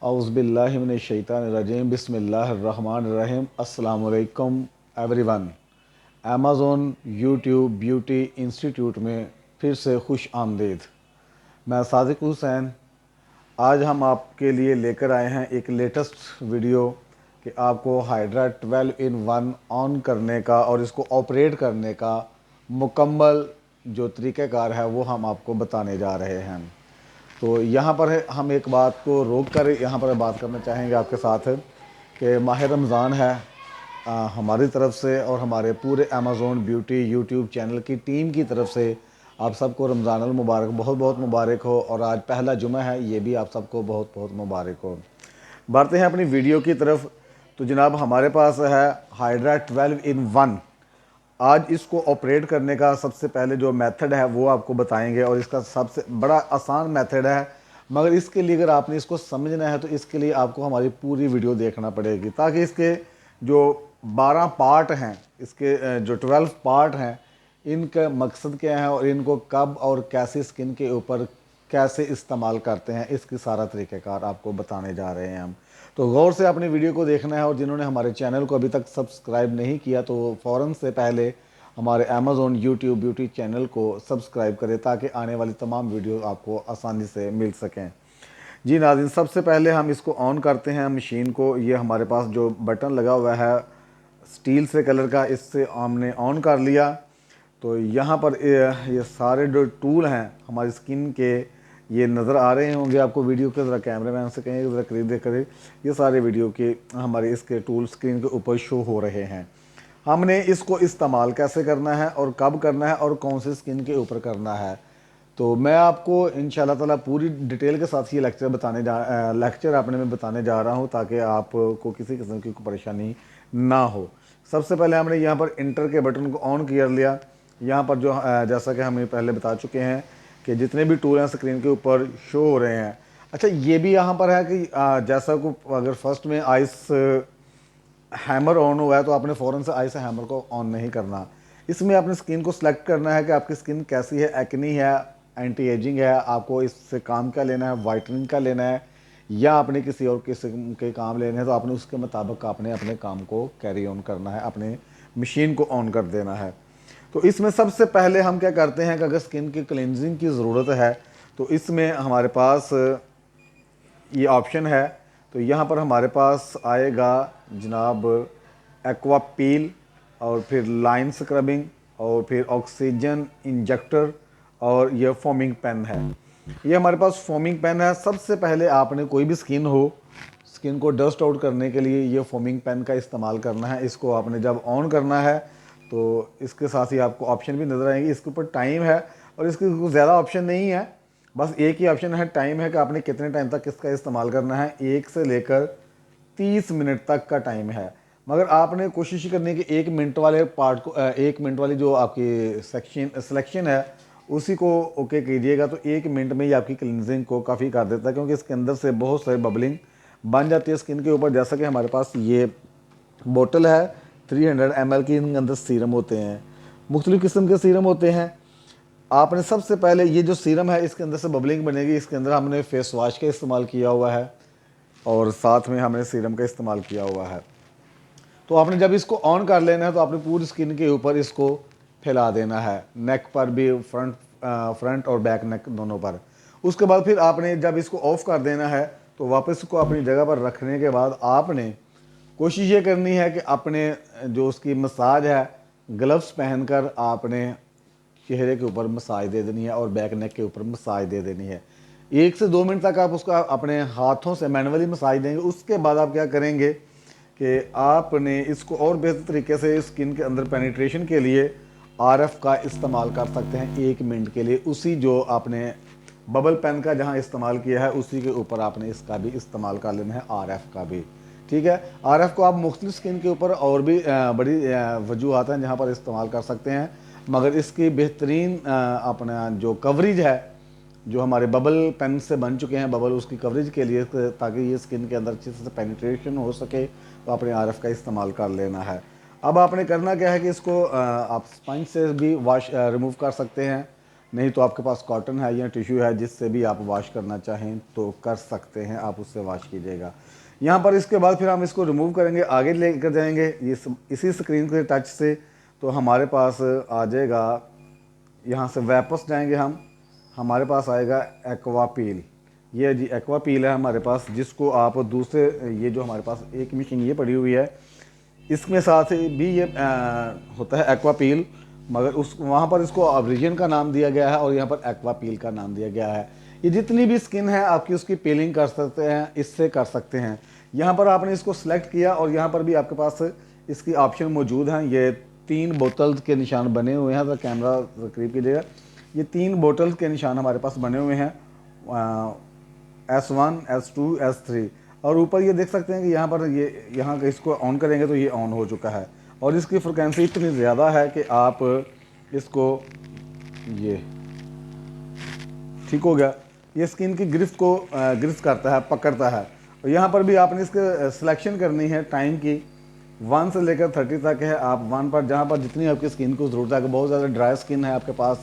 औज़ुबिल्लाहि मिनश्शैतानिर्रजीम बिस्मिल्लाहिर्रहमानिर्रहीम अस्सलामु अलैकुम everyone. Amazon YouTube beauty institute में फिर से खुश आमदीद। मैं सादिक हुसैन। आज हम आपके लिए लेकर आए हैं एक लेटेस्ट वीडियो कि आपको हाइड्रा 12 इन 1 ऑन करने का और इसको ऑपरेट करने का मुकम्मल जो तरीक़ाकार है वो हम आपको बताने जा रहे हैं। तो यहाँ पर हम एक बात को रोक कर यहाँ पर बात करना चाहेंगे आपके साथ कि माह रमज़ान है। हमारी तरफ से और हमारे पूरे अमेज़ॉन ब्यूटी यूट्यूब चैनल की टीम की तरफ से आप सबको रमज़ान अल मुबारक बहुत बहुत मुबारक हो। और आज पहला जुमा है, ये भी आप सबको बहुत बहुत मुबारक हो। बढ़ते हैं अपनी वीडियो की तरफ। तो जनाब हमारे पास है हाइड्रा 12 इन 1। आज इसको ऑपरेट करने का सबसे पहले जो मेथड है वो आपको बताएंगे और इसका सबसे बड़ा आसान मेथड है, मगर इसके लिए अगर आपने इसको समझना है तो इसके लिए आपको हमारी पूरी वीडियो देखना पड़ेगी, ताकि इसके जो 12 पार्ट हैं, इसके जो 12 पार्ट हैं, इनका मकसद क्या है और इनको कब और कैसे स्किन के ऊपर कैसे इस्तेमाल करते हैं, इसकी सारा तरीक़ाकार आपको बताने जा रहे हैं हम। तो गौर से अपनी वीडियो को देखना है और जिन्होंने हमारे चैनल को अभी तक सब्सक्राइब नहीं किया तो फ़ौरन से पहले हमारे अमेज़ॉन यूट्यूब ब्यूटी चैनल को सब्सक्राइब करें, ताकि आने वाली तमाम वीडियो आपको आसानी से मिल सकें। जी नाज़रीन, सबसे पहले हम इसको ऑन करते हैं मशीन को। ये हमारे पास जो बटन लगा हुआ है स्टील से कलर का, इससे हमने ऑन कर लिया। तो यहाँ पर ये सारे जो टूल हैं हमारी स्किन के, ये नज़र आ रहे होंगे आपको वीडियो के। ज़रा कैमरा मैन से कहें ज़रा करीब देख करें, ये सारे वीडियो के हमारे इसके टूल स्क्रीन के ऊपर शो हो रहे हैं। हमने इसको इस्तेमाल कैसे करना है और कब करना है और कौन सी स्किन के ऊपर करना है, तो मैं आपको इंशाल्लाह ताला पूरी डिटेल के साथ ये लेक्चर अपने में बताने जा रहा हूँ, ताकि आपको किसी किस्म की परेशानी ना हो। सबसे पहले हमने यहाँ पर इंटर के बटन को ऑन कर लिया। यहाँ पर जो जैसा कि हमें पहले बता चुके हैं कि जितने भी टूल हैं स्क्रीन के ऊपर शो हो रहे हैं। अच्छा, ये भी यहाँ पर है कि जैसा को अगर फर्स्ट में आइस हैमर ऑन हुआ है तो आपने फ़ौरन से आइस हैमर को ऑन नहीं करना। इसमें अपनी स्किन को सिलेक्ट करना है कि आपकी स्किन कैसी है, एक्नी है, एंटी एजिंग है, आपको इससे काम क्या लेना है, वाइटनिंग का लेना है, या आपने किसी और किस्म के काम लेने हैं। तो आपने उसके मुताबिक आपने अपने काम को कैरी ऑन करना है, अपने मशीन को ऑन कर देना है। तो इसमें सबसे पहले हम क्या करते हैं कि अगर स्किन की क्लिनजिंग की ज़रूरत है तो इसमें हमारे पास ये ऑप्शन है। तो यहाँ पर हमारे पास आएगा जनाब एक्वा पील, और फिर लाइन स्क्रबिंग, और फिर ऑक्सीजन इंजेक्टर, और ये फोमिंग पेन है। ये हमारे पास फोमिंग पेन है। सबसे पहले आपने कोई भी स्किन हो, स्किन को डस्ट आउट करने के लिए ये फोमिंग पेन का इस्तेमाल करना है। इसको आपने जब ऑन करना है तो इसके साथ ही आपको ऑप्शन भी नज़र आएंगे। इसके ऊपर टाइम है और इसके ज़्यादा ऑप्शन नहीं है, बस एक ही ऑप्शन है, टाइम है कि आपने कितने टाइम तक इसका इस्तेमाल करना है। 1 से लेकर 30 मिनट तक का टाइम है, मगर आपने कोशिश करनी है कि 1 मिनट वाले पार्ट को 1 मिनट वाली जो आपकी सिलेक्शन है उसी को ओके कीजिएगा। तो 1 मिनट में ही आपकी क्लिनजिंग को काफ़ी कर देता है, क्योंकि इसके अंदर से बहुत सारी बबलिंग बन जाती है स्किन के ऊपर। जैसा कि हमारे पास ये बोतल है 300 ml की, इनके अंदर सीरम होते हैं, मुख्तलिफ़ किस्म के सीरम होते हैं। आपने सबसे पहले ये जो सीरम है इसके अंदर से बबलिंग बनेगी। इसके अंदर हमने फेस वॉश का इस्तेमाल किया हुआ है और साथ में हमने सीरम का इस्तेमाल किया हुआ है। तो आपने जब इसको ऑन कर लेना है तो आपने पूरी स्किन के ऊपर इसको फैला देना है, नेक पर भी, फ्रंट और बैक नेक दोनों पर। उसके बाद फिर आपने जब इसको ऑफ कर देना है तो वापस इसको अपनी जगह पर रखने के बाद आपने कोशिश ये करनी है कि अपने जो उसकी मसाज है ग्लव्स पहनकर आपने चेहरे के ऊपर मसाज दे देनी है और बैक नेक के ऊपर मसाज दे देनी है। 1 से 2 मिनट तक आप उसका अपने हाथों से मैनुअली मसाज देंगे। उसके बाद आप क्या करेंगे कि आपने इसको और बेहतर तरीके से स्किन के अंदर पेनिट्रेशन के लिए आरएफ का इस्तेमाल कर सकते हैं 1 मिनट के लिए। उसी जो आपने बबल पेन का जहां इस्तेमाल किया है उसी के ऊपर आपने इसका भी इस्तेमाल कर लेना है, आरएफ का भी। ठीक है, आरएफ को आप मुख्तलिफ स्किन के ऊपर और भी बड़ी वजूहात हैं जहाँ पर इस्तेमाल कर सकते हैं, मगर इसकी बेहतरीन अपना जो कवरेज है, जो हमारे बबल पेन से बन चुके हैं बबल, उसकी कवरेज के लिए, ताकि ये स्किन के अंदर अच्छे से पेनिट्रेशन हो सके, तो आपने आरएफ का इस्तेमाल कर लेना है। अब आपने करना क्या है कि इसको आप स्पंज से भी वॉश रिमूव कर सकते हैं, नहीं तो आपके पास कॉटन है या टिश्यू है जिससे भी आप वॉश करना चाहें तो कर सकते हैं, आप उससे वॉश कीजिएगा। यहाँ पर इसके बाद फिर हम इसको रिमूव करेंगे, आगे लेकर जाएंगे ये इसी स्क्रीन के टच से, तो हमारे पास आ जाएगा, यहाँ से वापस जाएंगे हम, हमारे पास आएगा एक्वा पील। ये जी एक्वा पील है हमारे पास, जिसको आप दूसरे, ये जो हमारे पास एक मशीन ये पड़ी हुई है इसमें साथ भी ये होता है एक्वा पील, मगर उस वहाँ पर इसको ऑरिजिन का नाम दिया गया है और यहाँ पर एक्वा पील का नाम दिया गया है। ये जितनी भी स्किन है आपकी उसकी पीलिंग कर सकते हैं, इससे कर सकते हैं। यहाँ पर आपने इसको सेलेक्ट किया और यहाँ पर भी आपके पास इसकी ऑप्शन मौजूद हैं। ये 3 बोतल के निशान बने हुए हैं, तो कैमरा करीब कीजिएगा। ये 3 बोतल के निशान हमारे पास बने हुए हैं, S1 S2 S3, और ऊपर ये देख सकते हैं कि यहाँ पर ये यहाँ इसको ऑन करेंगे तो ये ऑन हो चुका है और इसकी फ्रिक्वेंसी इतनी ज़्यादा है कि आप इसको, ये ठीक हो गया, ये स्किन की गिरफ्त को गिरफ्त करता है, पकड़ता है। और यहाँ पर भी आपने इसके सिलेक्शन करनी है टाइम की, 1 से लेकर 30 तक है। आप 1 पर, जहाँ पर जितनी आपकी स्किन को ज़रूरत है, बहुत ज़्यादा ड्राई स्किन है आपके पास,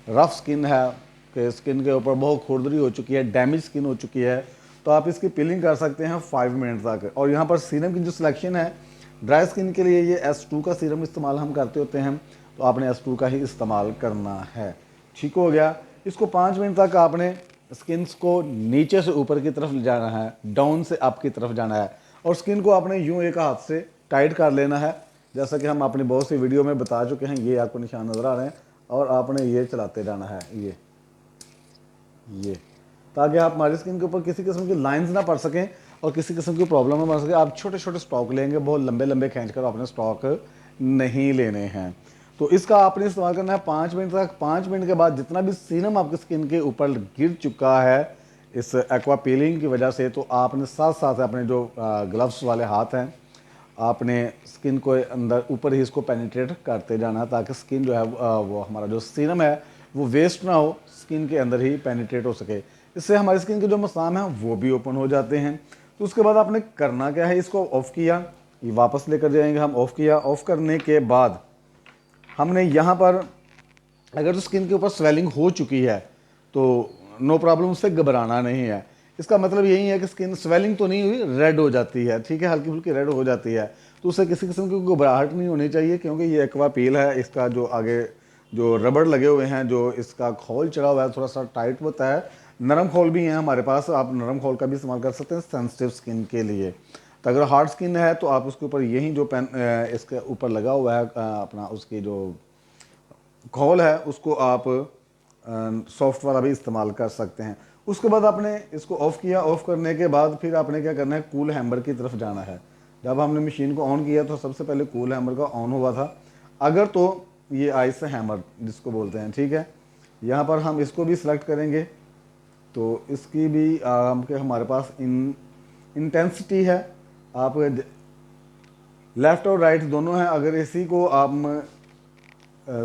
रफ़ स्किन है कि स्किन के ऊपर बहुत खुरदरी हो चुकी है, डैमेज स्किन हो चुकी है, तो आप इसकी पीलिंग कर सकते हैं 5 मिनट तक। और यहाँ पर सीरम की जो सिलेक्शन है, ड्राई स्किन के लिए ये S2 का सीरम इस्तेमाल हम करते होते हैं, तो आपने S2 का ही इस्तेमाल करना है। ठीक हो गया। इसको 5 मिनट तक आपने स्किन को नीचे से ऊपर की तरफ ले जाना है, डाउन से अप की तरफ जाना है, और स्किन को आपने यूँ एक हाथ से टाइट कर लेना है, जैसा कि हम अपनी बहुत सी वीडियो में बता चुके हैं। ये आपको निशान नज़र आ रहे हैं, और आपने ये चलाते जाना है, ये ताकि आप हमारी स्किन के ऊपर किसी किस्म की लाइंस ना पड़ सकें और किसी किस्म की प्रॉब्लम ना बन सके। आप छोटे छोटे स्टॉक लेंगे, बहुत लंबे लंबे खींच कर आपने स्टॉक नहीं लेने हैं। तो इसका आपने इस्तेमाल करना है 5 मिनट तक। 5 मिनट के बाद जितना भी सीरम आपकी स्किन के ऊपर गिर चुका है इस एक्वा पीलिंग की वजह से, तो आपने साथ साथ अपने जो ग्लव्स वाले हाथ हैं, आपने स्किन को अंदर ऊपर ही इसको पेनिट्रेट करते जाना, ताकि स्किन जो है वो हमारा जो सीरम है वो वेस्ट ना हो, स्किन के अंदर ही पेनिट्रेट हो सके। इससे हमारी स्किन के जो मसाम हैं वो भी ओपन हो जाते हैं। तो उसके बाद आपने करना क्या है, इसको ऑफ़ किया, ये वापस लेकर जाएंगे हम, ऑफ़ किया। ऑफ़ करने के बाद हमने यहाँ पर, अगर तो स्किन के ऊपर स्वेलिंग हो चुकी है तो नो प्रॉब्लम, उससे घबराना नहीं है। इसका मतलब यही है कि स्किन स्वेलिंग तो नहीं हुई, रेड हो जाती है, ठीक है, हल्की फुल्की रेड हो जाती है, तो उससे किसी किस्म की घबराहट नहीं होनी चाहिए, क्योंकि ये एक्वा पील है। इसका जो आगे जो रबड़ लगे हुए हैं, जो इसका खोल चढ़ा हुआ है, थोड़ा सा टाइट होता है। नरम खोल भी हैं हमारे पास, आप नरम खोल का भी इस्तेमाल कर सकते हैं सेंसिटिव स्किन के लिए। तो अगर हार्ड स्किन है तो आप उसके ऊपर यही जो पेन इसके ऊपर लगा हुआ है अपना, उसकी जो खोल है उसको आप सॉफ्ट वाला भी इस्तेमाल कर सकते हैं। उसके बाद आपने इसको ऑफ़ किया। ऑफ़ करने के बाद फिर आपने क्या करना है, कूल हैम्बर की तरफ जाना है। जब हमने मशीन को ऑन किया तो सबसे पहले कूल हैम्बर का ऑन हुआ था, अगर तो ये आइस हैमर जिसको बोलते हैं, ठीक है। यहाँ पर हम इसको भी सिलेक्ट करेंगे, तो इसकी भी हमारे पास इंटेंसिटी है, आप लेफ़्ट और राइट दोनों हैं। अगर इसी को आप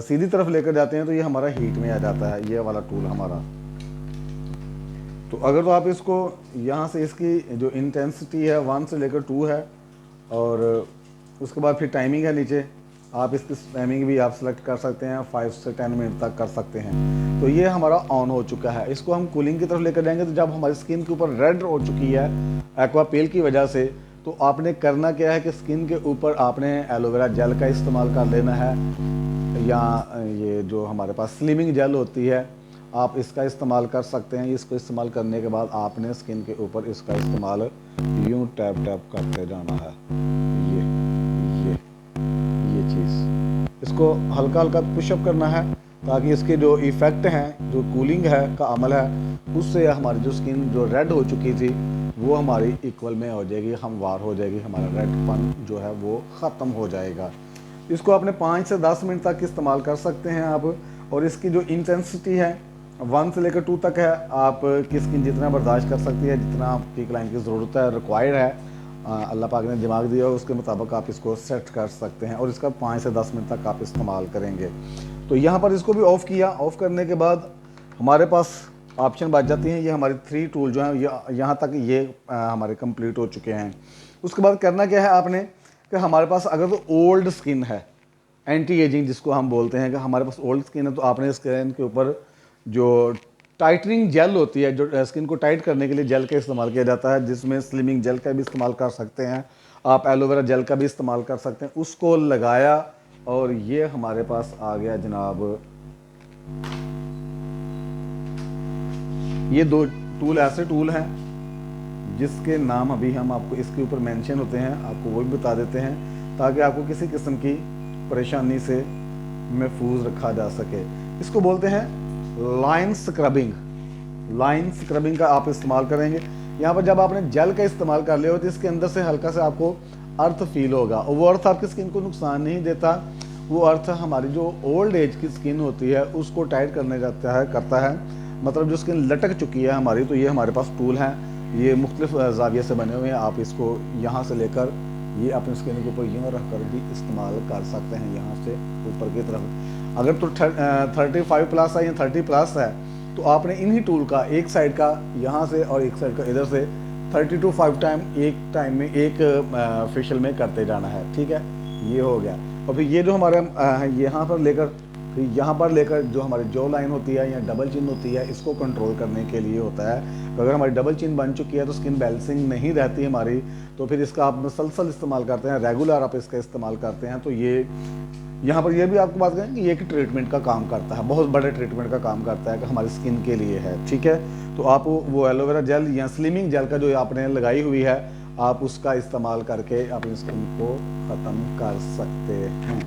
सीधी तरफ लेकर जाते हैं तो ये हमारा हीट में आ जाता है, ये वाला टूल हमारा। तो अगर तो आप इसको यहाँ से, इसकी जो इंटेंसिटी है 1 से लेकर 2 है, और उसके बाद फिर टाइमिंग है नीचे, आप इसकी टाइमिंग भी आप सेलेक्ट कर सकते हैं, 5 से 10 मिनट तक कर सकते हैं। तो ये हमारा ऑन हो चुका है। इसको हम कूलिंग की तरफ लेकर जाएंगे, तो जब हमारी स्किन के ऊपर रेड हो चुकी है एक्वा पील की वजह से, तो आपने करना क्या है कि स्किन के ऊपर आपने एलोवेरा जेल का इस्तेमाल कर लेना है, या ये जो हमारे पास स्लिमिंग जेल होती है आप इसका इस्तेमाल कर सकते हैं। इसको इस्तेमाल करने के बाद आपने स्किन के ऊपर इसका इस्तेमाल यूँ टैप टैप करते जाना है, ये चीज़। इसको हल्का हल्का पुशअप करना है, ताकि इसके जो इफ़ेक्ट हैं, जो कूलिंग है का अमल है, उससे हमारी जो स्किन जो रेड हो चुकी थी वो हमारी इक्वल में हो जाएगी, हमवार हो जाएगी, हमारा रेडपन जो है वो ख़त्म हो जाएगा। इसको आपने 5 से 10 मिनट तक इस्तेमाल कर सकते हैं आप। और इसकी जो इंटेंसिटी है 1 से लेकर 2 तक है, आप की स्किन जितना बर्दाश्त कर सकती है, जितना आपकी क्लाइंट की ज़रूरत है, रिक्वायर्ड है, अल्लाह पाक ने दिमाग दिया और उसके मुताबिक आप इसको सेट कर सकते हैं, और इसका 5 से 10 मिनट तक आप इस्तेमाल करेंगे। तो यहाँ पर इसको भी ऑफ़ किया। ऑफ़ करने के बाद हमारे पास ऑप्शन बच जाती हैं, ये हमारी 3 टूल जो हैं यहाँ तक ये हमारे कंप्लीट हो चुके हैं। उसके बाद करना क्या है आपने, कि हमारे पास अगर तो ओल्ड स्किन है, एंटी एजिंग जिसको हम बोलते हैं, कि हमारे पास ओल्ड स्किन है, तो आपने स्किन के ऊपर जो टाइटनिंग जेल होती है, जो स्किन को टाइट करने के लिए जेल का इस्तेमाल किया जाता है, जिसमें स्लिमिंग जेल का भी इस्तेमाल कर सकते हैं आप, एलोवेरा जेल का भी इस्तेमाल कर सकते हैं, उसको लगाया और ये हमारे पास आ गया जनाब। ये दो टूल ऐसे टूल हैं जिसके नाम अभी हम आपको इसके ऊपर मेंशन होते हैं, आपको वो भी बता देते हैं ताकि आपको किसी किस्म की परेशानी से महफूज रखा जा सके। इसको बोलते हैं लाइन स्क्रबिंग। लाइन स्क्रबिंग का आप इस्तेमाल करेंगे। यहाँ पर जब आपने जेल का इस्तेमाल कर लिया हो तो इसके अंदर से हल्का से आपको अर्थ फील होगा, और वो अर्थ आपकी स्किन को नुकसान नहीं देता। वो अर्थ हमारी जो ओल्ड एज की स्किन होती है उसको टाइट करने करता है, मतलब जो स्किन लटक चुकी है हमारी। तो ये हमारे पास टूल हैं, ये मुख्तलिफ ज़ाविये से बने हुए हैं। आप इसको यहाँ से लेकर ये अपनी स्किन के ऊपर यूँ रख कर भी इस्तेमाल कर सकते हैं, यहाँ से ऊपर की तरफ। अगर तो 35 प्लस है या 30 प्लस है तो आपने इन्हीं टूल का एक साइड का यहाँ से और एक साइड का इधर से 30 to 5 टाइम एक टाइम में एक फेशियल में करते जाना है, ठीक है। ये हो गया। और फिर ये जो हमारे यहाँ पर लेकर, फिर यहाँ पर लेकर जो हमारी जॉ लाइन होती है या डबल चिन होती है, इसको कंट्रोल करने के लिए होता है। तो अगर हमारी डबल चिन बन चुकी है तो स्किन बैलेंसिंग नहीं रहती हमारी, तो फिर इसका आप मुसलसल इस्तेमाल करते हैं, रेगुलर आप इसका इस्तेमाल करते हैं, तो ये यहाँ पर ये भी आपको बात करें कि ये एक ट्रीटमेंट का काम करता है, बहुत बड़े ट्रीटमेंट का काम करता है कि हमारी स्किन के लिए है, ठीक है। तो आप वो एलोवेरा जेल या स्लिमिंग जेल का जो आपने लगाई हुई है, आप उसका इस्तेमाल करके अपनी स्किन को ख़त्म कर सकते हैं।